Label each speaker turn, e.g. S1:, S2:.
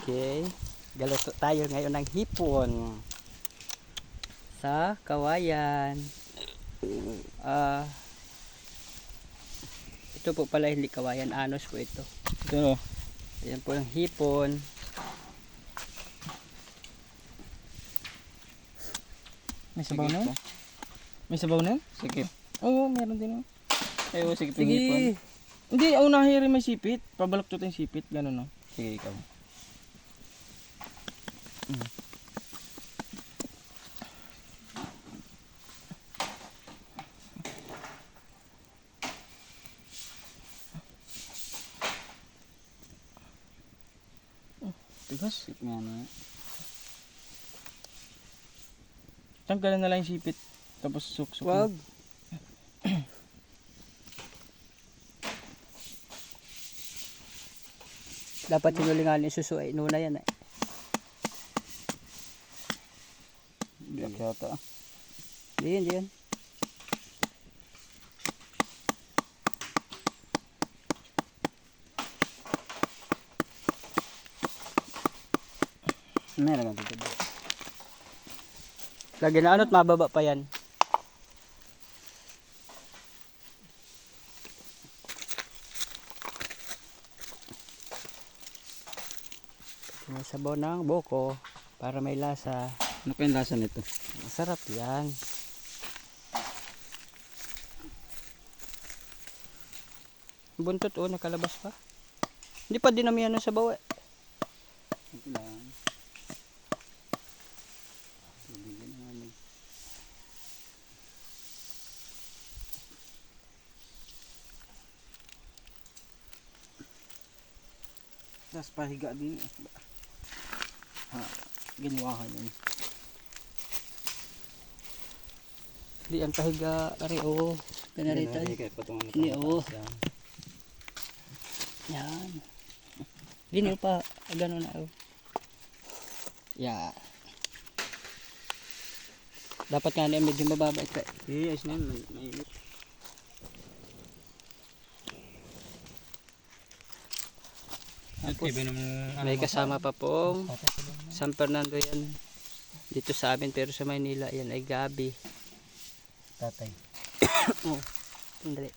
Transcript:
S1: Okay. Galuto tayo ngayon ng hipon sa kawayan. Ito po pala hindi kawayan, anos po ito.
S2: Ito no.
S1: Ayan po ang hipon.
S2: May sabaw na? May sabaw na?
S3: Sikip.
S2: Oo, meron din.
S3: Ay, sikip ng
S1: Sige.
S3: hipon.
S2: Hindi, unahin rin may sipit. Pabalaktot yung sipit, gano'n no.
S3: Sige, ikaw.
S2: Tigas.
S3: Sikip nga na.
S2: Tanggalan na lang yung sipit. Tapos suksok.
S1: Wag. Dapat sinulingan yung suso ay nuna yan eh.
S3: Hindi yata.
S1: Diyan, diyan.
S3: Meron ka dito.
S1: Lagi na ano't mababa pa yan. May sabaw ng boko para may lasa.
S3: Ano pa yung lasa nito?
S1: Masarap yan. Buntot oh, nakalabas pa. Hindi pa dinamihan ng sabaw eh.
S3: Ito lang. Bibigyan naman.
S2: Tapos pahiga din. Ha, ginawahan yun.
S1: Di ang pahiga ari oh. Pinarita. Ini oh. Yan. Dini pa gano'n na oh. Ya. Dapat nga na medyo mababa ito.
S3: Yes, na yun. Mainit.
S1: Tapos, may kasama pa pong San Fernando yan. Dito sa amin pero sa Maynila yan ay gabi.
S3: Tatay.
S1: Oh, hindi.